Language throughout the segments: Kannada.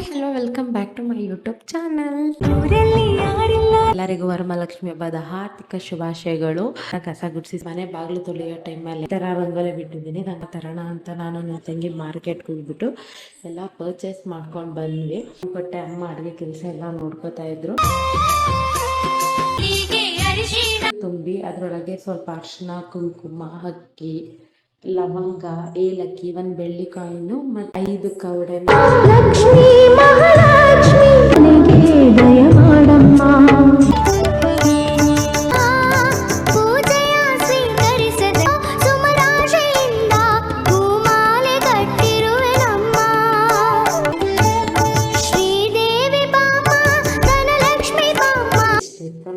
Hello welcome back to my YouTube channel. ಎಲ್ಲರಿಗೂ ವರಮಹಾಲಕ್ಷ್ಮಿ ಹಬ್ಬದ ಹಾರ್ದಿಕ ಶುಭಾಶಯಗಳು. ಕಸ ಗುಡಿಸಿ ಮನೆ ಬಾಗಿಲು ತೊಳೆಯೋ ಟೈಮಲ್ಲಿ ತರ ರಂಗೋಲಿ ಬಿಟ್ಟಿದ್ದೀನಿ. ನನ್ನ ತರೋಣ ಅಂತ ನಾನು ನನ್ನ ತಂಗಿ ಮಾರ್ಕೆಟ್ಗೆ ಹೋಗ್ಬಿಟ್ಟು ಎಲ್ಲ ಪರ್ಚೇಸ್ ಮಾಡ್ಕೊಂಡು ಬಂದ್ವಿ. ಕೊಟ್ಟೆ ಅಮ್ಮ ಅಡುಗೆ ಕೆಲಸ ಎಲ್ಲ ನೋಡ್ಕೋತಾ ಇದ್ರು. ತುಂಬಿ ಅದರೊಳಗೆ ಸ್ವಲ್ಪ ಅರಿಶಿನ, ಕುಂಕುಮ, ಅಕ್ಕಿ, ಲವಂಗ, ಏಲಕ್ಕಿ, ಒಂದು ಬೆಳ್ಳಿ ಕಾಯಿನು ಮತ್ತು 5 ಕವಡೆ. ಲಕ್ಷ್ಮೀ ಮಹಾಲಕ್ಷ್ಮಿ ದಯ ಮಾಡಮ್ಮ.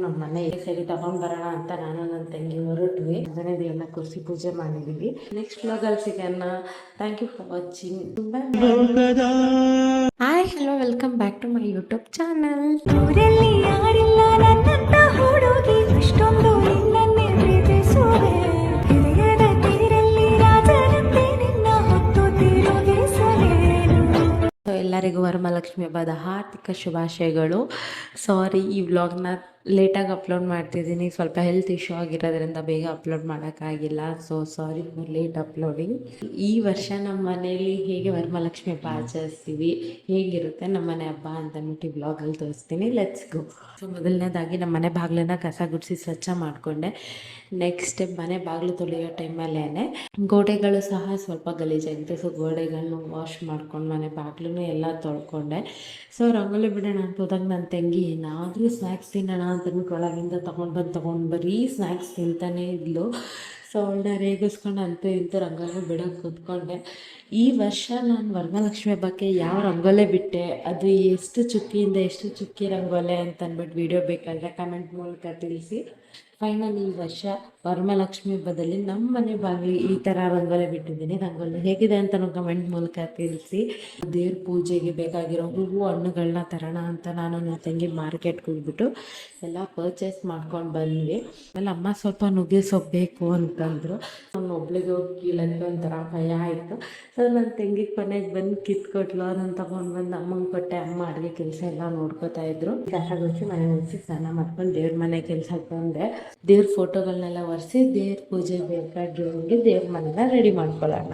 ನಮ್ಮ ಮನೆ ಸರಿ ತಗೊಂಡ್ ಬರೋಣ ಅಂತ ನಾನು ನನ್ನ ತಂಗಿ ಹೊರಟ್ವಿ. ಅದನ್ನೇ ದೇವ್ರನ್ನ ಕೂರಿಸಿ ಪೂಜೆ ಮಾಡಿದೀವಿ. ನೆಕ್ಸ್ಟ್ ವ್ಲಾಗಲ್ಲಿ ಸಿಗೋಣ. Thank you for watching. Hi hello welcome back to my YouTube channel. ಎಲ್ಲರಿಗೂ ವರಮಹಾಲಕ್ಷ್ಮಿ ಹಬ್ಬದ ಹಾರ್ದಿಕ ಶುಭಾಶಯಗಳು. ಸಾರಿ, ಈ ವ್ಲಾಗ್ನ ಲೇಟಾಗಿ ಅಪ್ಲೋಡ್ ಮಾಡ್ತಿದ್ದೀನಿ. ಸ್ವಲ್ಪ ಹೆಲ್ತ್ ಇಶ್ಯೂ ಆಗಿರೋದ್ರಿಂದ ಬೇಗ ಅಪ್ಲೋಡ್ ಮಾಡೋಕ್ಕಾಗಿಲ್ಲ. So sorry for late uploading. ಈ ವರ್ಷ ನಮ್ಮ ಮನೇಲಿ ಹೇಗೆ ವರಮಹಾಲಕ್ಷ್ಮಿ ಹಬ್ಬ ಆಚರಿಸ್ತೀವಿ, ಹೇಗಿರುತ್ತೆ ನಮ್ಮ ಮನೆ ಹಬ್ಬ ಅಂತ ಅಂದ್ಬಿಟ್ಟು ವ್ಲಾಗಲ್ಲಿ ತೋರಿಸ್ತೀನಿ. Let's go. ಸೊ ಮೊದಲನೇದಾಗಿ ನಮ್ಮ ಮನೆ ಬಾಗಿಲನ್ನ ಕಸ ಗುಡಿಸಿ ಸ್ವಚ್ಛ ಮಾಡಿಕೊಂಡೆ. ನೆಕ್ಸ್ಟ್ ಮನೆ ಬಾಗಿಲು ತೊಳೆಯೋ ಟೈಮಲ್ಲೇ ಗೋಡೆಗಳು ಸಹ ಸ್ವಲ್ಪ ಗಲೀಜಾಗಿದೆ. ಸೊ ಗೋಡೆಗಳನ್ನು ವಾಶ್ ಮಾಡ್ಕೊಂಡು ಮನೆ ಬಾಗಿಲು ಎಲ್ಲ ತೊಳ್ಕೊಂಡೆ. ಸೊ ರಂಗೋಲಿ ಬಿಡೋಣ ಅಂತ ಹೋದಾಗ ನನ್ನ ತಂಗಿ ಏನಾದರೂ ಸ್ನ್ಯಾಕ್ಸ್ ತಿನ್ನೋಣ ಅಂತಂದ್ಬಿಟ್ಟು ಒಳಗಿಂದ ತೊಗೊಂಡು ಬರೀ ಸ್ನ್ಯಾಕ್ಸ್ ತಿಂತಾನೇ ಇದ್ಲು. ಸೊ ಅವಳನ್ನ ರೇಗಿಸ್ಕೊಂಡು ಅಂತೂ ಇಂತೂ ರಂಗೋಲಿ ಬಿಡೋಕ್ಕೆ ಕೂತ್ಕೊಂಡೆ. ಈ ವರ್ಷ ನಾನು ವರಮಹಾಲಕ್ಷ್ಮಿ ಹಬ್ಬಕ್ಕೆ ಯಾವ ರಂಗೋಲೆ ಬಿಟ್ಟೆ, ಅದು ಎಷ್ಟು ಚುಕ್ಕಿಯಿಂದ ಎಷ್ಟು ಚುಕ್ಕಿ ರಂಗೋಲೆ ಅಂತ ಅಂದ್ಬಿಟ್ಟು ವಿಡಿಯೋ ಬೇಕಾದರೆ ಕಮೆಂಟ್ ಮೂಲಕ ತಿಳಿಸಿ. ಫೈನಲಿ ಈ ವರ್ಷ ವರಮಹಾಲಕ್ಷ್ಮಿ ಹಬ್ಬದಲ್ಲಿ ನಮ್ಮ ಮನೆ ಬಾಗಿಲು ಈ ಥರ ರಂಗೋಲಿ ಬಿಟ್ಟಿದ್ದೀನಿ. ರಂಗೋಲಿ ಹೇಗಿದೆ ಅಂತಲೂ ಕಮೆಂಟ್ ಮೂಲಕ ತಿಳಿಸಿ. ದೇವ್ರ ಪೂಜೆಗೆ ಬೇಕಾಗಿರೋ ಹೂವು ಹಣ್ಣುಗಳನ್ನ ತರೋಣ ಅಂತ ನಾನು ನನ್ನ ತಂಗಿ ಮಾರ್ಕೆಟ್ಗೆ ಹೋಗ್ಬಿಟ್ಟು ಎಲ್ಲ ಪರ್ಚೇಸ್ ಮಾಡ್ಕೊಂಡು ಬಂದ್ವಿ. ಆಮೇಲೆ ಅಮ್ಮ ಸ್ವಲ್ಪ ನುಗ್ಗೆ ಸೊಪ್ಪು ಬೇಕು ಅಂತಂದರು. ನಾನು ಒಬ್ಳಿಗೆ ಹೋಗಿ ಕೀಳಕ್ಕೆ ಒಂಥರ ಭಯ ಆಯಿತು. ಸೊ ನನ್ನ ತಂಗಿಗೆ ಕೊನೆಗೆ ಬಂದು ಕಿತ್ಕೊಟ್ಲು. ಅದನ್ನು ತೊಗೊಂಡು ಬಂದು ಅಮ್ಮಂಗೆ ಕೊಟ್ಟೆ. ಅಮ್ಮ ಅಡುಗೆ ಕೆಲಸ ಎಲ್ಲ ನೋಡ್ಕೋತಾ ಇದ್ರು. ಕಸ ಗುಡಿಸಿ ಮನೆ ಮುಗಿಸಿ ಸ್ನಾನ ಮಾಡ್ಕೊಂಡು ದೇವ್ರ ಮನೆ ಕೆಲಸಕ್ಕೆ ಬಂದೆ. ದೇವ್ರ ಫೋಟೋಗಳನ್ನೆಲ್ಲ ಒರೆಸಿ ದೇವ್ರ ಪೂಜೆ ಬೇಕಾಗಿರೋಂಗೆ ದೇವ್ರ ಮನೆನ ರೆಡಿ ಮಾಡ್ಕೊಳ್ಳೋಣ.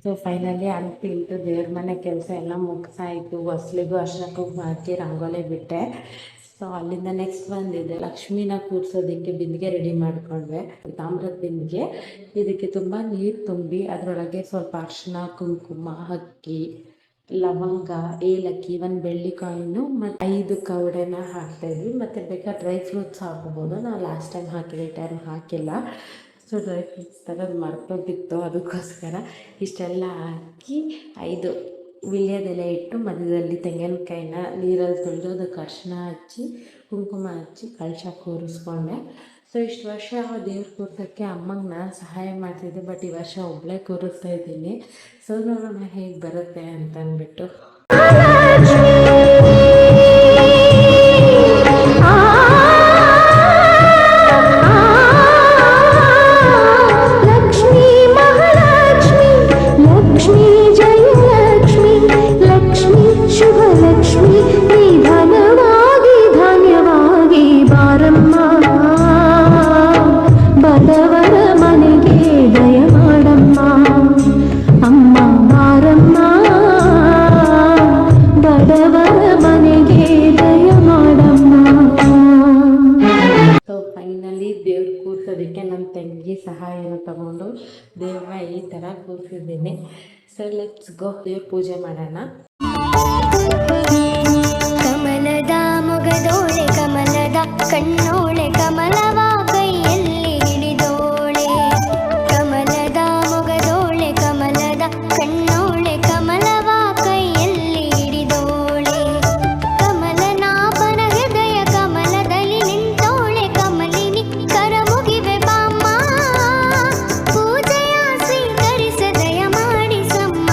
ಸೊ ಫೈನಲಿ ಅಂತೂ ಇಂಟು ದೇವ್ರ ಮನೆ ಕೆಲಸ ಎಲ್ಲ ಮುಗಿಸಾಯಿತು. ಹೊಸ್ಲಿಗೂ ಅರ್ಶನಕ್ಕೂ ಹಾಕಿ ರಂಗೋಲಿ ಬಿಟ್ಟೆ. ಸೊ ಅಲ್ಲಿಂದ ನೆಕ್ಸ್ಟ್ ಬಂದಿದೆ ಲಕ್ಷ್ಮೀನ ಕೂರಿಸೋದಕ್ಕೆ ಬಿಂದಿಗೆ ರೆಡಿ ಮಾಡಿಕೊಂಡ್ವೆ. ತಾಮ್ರದ ಬಿಂದಿಗೆ. ಇದಕ್ಕೆ ತುಂಬ ನೀರು ತುಂಬಿ ಅದರೊಳಗೆ ಸ್ವಲ್ಪ ಅರಿಶಿನ, ಕುಂಕುಮ, ಅಕ್ಕಿ, ಲವಂಗ, ಏಲಕ್ಕಿ, ಒಂದು ಬೆಳ್ಳಿ ಕಾಯಿನು ಮತ್ತು 5 ಕವಡೆನ ಹಾಕ್ತಾಯಿದ್ವಿ. ಮತ್ತು ಬೇಕಾದ್ರೆ ಡ್ರೈ ಫ್ರೂಟ್ಸ್ ಹಾಕ್ಬೋದು. ನಾವು ಲಾಸ್ಟ್ ಟೈಮ್ ಹಾಕಿದ ಟೈಮ್ ಹಾಕಿಲ್ಲ. ಸೊ ಡ್ರೈ ಫ್ರೂಟ್ಸ್ ತರೋದು ಮರ್ತೋಗಿತ್ತು. ಅದಕ್ಕೋಸ್ಕರ ಇಷ್ಟೆಲ್ಲ ಹಾಕಿ 5 ವಿಳ್ಯದೆಲೆ ಇಟ್ಟು ಮಧ್ಯದಲ್ಲಿ ತೆಂಗಿನಕಾಯಿನ ನೀರಲ್ಲಿ ತೊಳೆದು ಅದಕ್ಕೆ ಅರಿಶಿನ ಹಚ್ಚಿ ಕುಂಕುಮ ಹಚ್ಚಿ ಕಳಶ ಕೂರಿಸ್ಕೊಂಡೆ. ಸೊ ಇಷ್ಟು ವರ್ಷ ದೇವ್ರ ಕೂರ್ಸೋಕ್ಕೆ ಅಮ್ಮಂಗೆ ನಾನು ಸಹಾಯ ಮಾಡ್ತಿದ್ದೆ. ಬಟ್ ಈ ವರ್ಷ ಒಬ್ಬಳೇ ಕೂರಿಸ್ತಾ ಇದ್ದೀನಿ. ಸೊ ನೋಡೋಣ ಹೇಗೆ ಬರುತ್ತೆ ಅಂತ ಅಂದ್ಬಿಟ್ಟು. ದೇವ್ರ ಕೂರ್ಸೋದಕ್ಕೆ ನನ್ನ ತಂಗಿ ಸಹಾಯನ ತಗೊಂಡು ದೇವ್ರನ್ನ ಈ ಥರ ಕೂರಿಸಿದ್ದೀನಿ. ಸೊ ಲೆಟ್ಸ್ ಗೋ, ದೇವ್ರ ಪೂಜೆ ಮಾಡೋಣ. ಕಮಲದ ಮೊಗದೋಳೆ ಕಮಲದ ಕಣ್ಣೋಳೆ ಕಮಲವ ಕೈಯಲ್ಲಿ ಹಿಡಿದೋಳೆ ಕಮಲದ ಮೊಗದೋಳೆ ಕಮಲದ ಕಣ್ಣೋಳೆ ಕಮಲವ ಕೈಯಲ್ಲಿ ಹಿಡಿದೋಳೆ ಕಮಲನಾಭನ ಹೃದಯ ಕಮಲದಲ್ಲಿ ನಿಂತೋಳೆ ಕಮಲಿನಿ ಕರ ಮುಗಿವೆ ಬಾಮ್ಮ ಪೂಜೆಯ ಸ್ವೀಕರಿಸ ದಯ ಮಾಡಿಸಮ್ಮ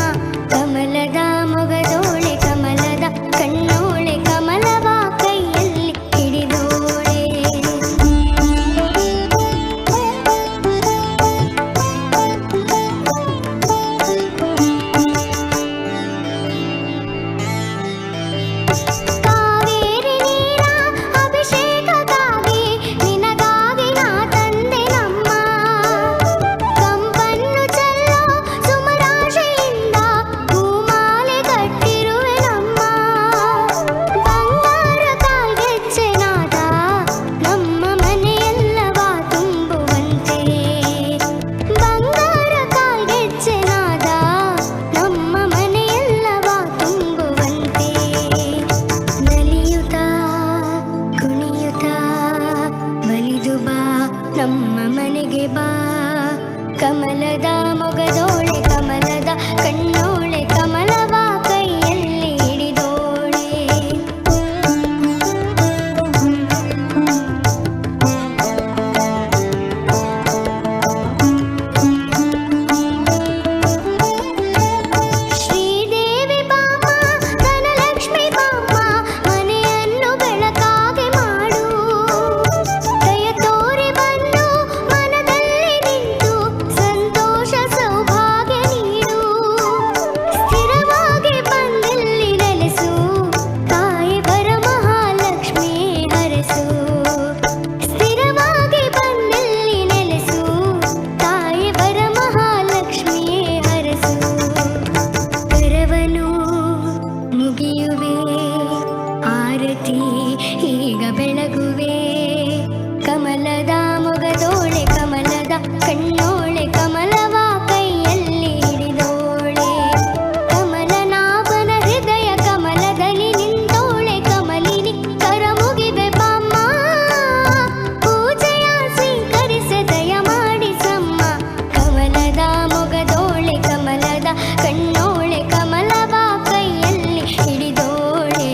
ಕಮಲದ ಮೊಗದೋಳೆ ಕಮಲದ ಕಣ್ಣೋಳೆ ಕಮಲವ ಕೈಯಲ್ಲಿ ಹಿಡಿದೋಳೆ ಕಾವೇರಿ ನೀರ ಅಭಿಷೇಕಕ್ಕಾಗಿ ನಿನಗಾಗಿ ನಾ ತಂದೆ ನಮ್ಮ ಕಂಪನ್ನು ಚೆಲ್ಲೋ ಸುಮರಾಶಿಯಿಂದ ಹೂಮಾಲೆ ಕಟ್ಟಿರುವೆ ನಮ್ಮ ಬಂಗಾರ ಕಾಲ್ಗೆಜ್ಜೆನಾದ ನಮ್ಮ ಮನೆಯೆಲ್ಲವ ತುಂಬುವಂತೆ ಬಂಗಾರ ಕಾಲ್ಗೆಜ್ಜೆನಾದ ನಮ್ಮ ಮನೆಯೆಲ್ಲವ ತುಂಬುವಂತೆ ನಲಿಯುತ್ತಾ ಕುಣಿಯುತ್ತಾ ಬಲಿದು ಬಾ ನಮ್ಮ ಮನೆಗೆ ಬಾ ಕಮಲದ ಮೊಗದೋಳೆ ಕಮಲದ ಕಣ್ಣೋಳೆ ಕಮಲವ ಕೈಯಲ್ಲಿ ಹಿಡಿದೋಳೆ ಶ್ರೀದೇವಿ ಬಾಮ್ಮ ಧನಲಕ್ಷ್ಮಿ ಬಾಮ್ಮ ಮನೆಯನ್ನು ಬೆಳಕಾಗಿ ಮಾಡು ದಯ ತೋರಿ ಬಂದು ಮನದಲ್ಲಿ ನಿಂತು ಸಂತೋಷ ಸೌಭಾಗ್ಯ ನೀಡು ಸ್ಥಿರವಾಗಿ ಬಂದಲ್ಲಿ ನೆಲೆಸು ತಾಯಿ ವರಮಹಾಲಕ್ಷ್ಮಿ ಹರಸು ಸ್ಥಿರವಾಗಿ ಬಂದಲ್ಲಿ ನೆಲೆಸು ತಾಯಿ ವರಮಹಾಲಕ್ಷ್ಮಿ ಹರಸು ಕರವನು ಮುಗಿಯುವೆ ಆರತಿ ಈಗ ಬೆಳಗುವೆ ಕಮಲದ ಮೊಗದೋಳೆ ಕಮಲದ ಕಣ್ಣೋಳೆ ಕಮಲವ ಕೈಯಲ್ಲಿ ಹಿಡಿದೋಳೆ ಕಮಲನಾಭನ ಹೃದಯ ಕಮಲದಲ್ಲಿ ನಿಂತೋಳೆ ಕಮಲಿನಿ ಕರ ಮುಗಿವೆ ಬಾಮ್ಮ ಪೂಜೆಯ ಸ್ವೀಕರಿಸ ದಯ ಮಾಡಿಸಮ್ಮ ಕಮಲದ ಮೊಗದೋಳೆ ಕಮಲದ ಕಣ್ಣೋಳೆ ಕಮಲವ ಕೈಯಲ್ಲಿ ಹಿಡಿದೋಳೆ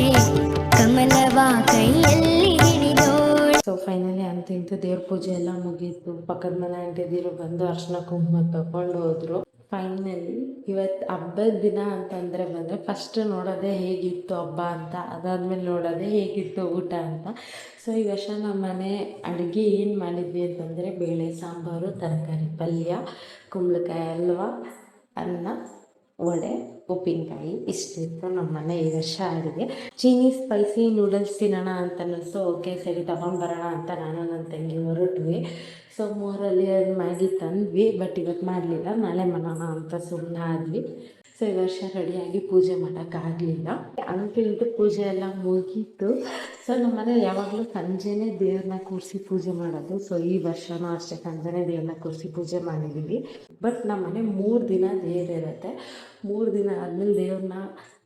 ಕಮಲವ ಕೈಯಲ್ಲಿ ಹಿಡಿದೋಳೆ. ಸೊ ಫೈನಲಿ ಅಂತ ಇಂತ ದೇವ್ರ ಪೂಜೆ ಎಲ್ಲ ಮುಗೀತು. ಪಕ್ಕದ ಮನೆ ಆಂಟಿದಿರು ಬಂದು ಅರ್ಶಿನ ಕುಂಕುಮ ತಗೊಂಡು ಹೋದ್ರು. ಫೈನಲಿ ಇವತ್ತು ಹಬ್ಬದ ದಿನ ಅಂತಂದರೆ ಬಂದರೆ ಫಸ್ಟ್ ನೋಡೋದೇ ಹೇಗಿತ್ತು ಹಬ್ಬ ಅಂತ, ಅದಾದ್ಮೇಲೆ ನೋಡೋದೇ ಹೇಗಿತ್ತು ಊಟ ಅಂತ. ಸೊ ಈ ವರ್ಷ ನಮ್ಮ ಮನೆ ಅಡುಗೆ ಏನು ಮಾಡಿದ್ವಿ ಅಂತಂದರೆ ಬೇಳೆ ಸಾಂಬಾರು, ತರಕಾರಿ ಪಲ್ಯ, ಕುಂಬಳಕಾಯಿ ಹಲ್ವ, ಅನ್ನ, ವಡೆ, ಉಪ್ಪಿನಕಾಯಿ ಇಷ್ಟಿತ್ತು ನಮ್ಮ ಮನೆ ಈ ವರ್ಷ ಅಡುಗೆ. ಚೀನಿ ಸ್ಪೈಸಿ ನೂಡಲ್ಸ್ ತಿನ್ನೋಣ ಅಂತ ಅನ್ನಿಸ್ತು. ಓಕೆ ಸರಿ ತಗೊಂಬರೋಣ ಅಂತ ನಾನು ನನ್ನ ತಂಗಿ ಹೊರಟ್ವಿ. ಸೊ ಮೂರಲ್ಲಿ ಅದು ಮ್ಯಾಗಿ ತಂದ್ವಿ, ಬಟ್ ಇವತ್ತು ಮಾಡಲಿಲ್ಲ, ನಾಳೆ ಮಾಡೋಣ ಅಂತ ಸುಮ್ಮನೆ ಆದ್ವಿ. ಸೊ ಈ ವರ್ಷ ರೆಡಿಯಾಗಿ ಪೂಜೆ ಮಾಡೋಕ್ಕಾಗಲಿಲ್ಲ. ಅಂತಿಂತು ಪೂಜೆ ಎಲ್ಲ ಮುಗೀತು. ಸೊ ನಮ್ಮ ಮನೇಲಿ ಯಾವಾಗಲೂ ಸಂಜೆನೇ ದೇವ್ರನ್ನ ಕೂರಿಸಿ ಪೂಜೆ ಮಾಡೋದು. ಸೊ ಈ ವರ್ಷವೂ ಅಷ್ಟೇ ಸಂಜೆನೇ ದೇವ್ರನ್ನ ಕೂರಿಸಿ ಪೂಜೆ ಮಾಡಿದ್ದೀವಿ. ಬಟ್ ನಮ್ಮ ಮನೆ 3 ದಿನ ದೇವರಿರುತ್ತೆ. 3 ದಿನ ಆದಮೇಲೆ ದೇವ್ರನ್ನ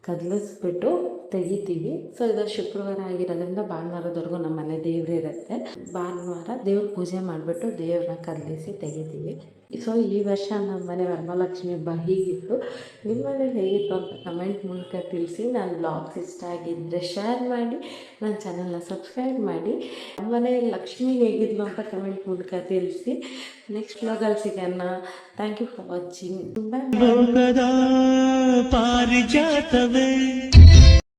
ಕದಲಿಸ್ಬಿಟ್ಟು ತೆಗಿತೀವಿ. ಸೊ ಇದು ಶುಕ್ರವಾರ ಆಗಿರೋದ್ರಿಂದ ಭಾನುವಾರದವರೆಗೂ ನಮ್ಮ ಮನೆ ದೇವ್ರು ಇರುತ್ತೆ. ಭಾನುವಾರ ದೇವ್ರ ಪೂಜೆ ಮಾಡಿಬಿಟ್ಟು ದೇವ್ರನ್ನ ಕದಲಿಸಿ ತೆಗಿತೀವಿ. ಸೊ ಈ ವರ್ಷ ನಮ್ಮ ಮನೆ ವರಮಹಾಲಕ್ಷ್ಮಿ ಹಬ್ಬ ಹೀಗಿತ್ತು. ನಿಮ್ಮ ಮನೇಲಿ ಹೇಗಿತ್ತು ಅಂತ ಕಮೆಂಟ್ ಮೂಲಕ ತಿಳಿಸಿ. ನನ್ನ ಬ್ಲಾಗ್ಸ್ ಇಷ್ಟ ಆಗಿದ್ದರೆ ಶೇರ್ ಮಾಡಿ, ನನ್ನ ಚಾನಲ್ನ ಸಬ್ಸ್ಕ್ರೈಬ್ ಮಾಡಿ. ನಮ್ಮ ಮನೆ ಲಕ್ಷ್ಮಿ ಹೇಗಿದ್ಲು ಅಂತ ಕಮೆಂಟ್ ಮೂಲಕ ತಿಳಿಸಿ. ನೆಕ್ಸ್ಟ್ ಬ್ಲಾಗಲ್ಲಿ ಸಿಗೋಣ. Thank you for watching. ಪಾರಿಜಾತವೇ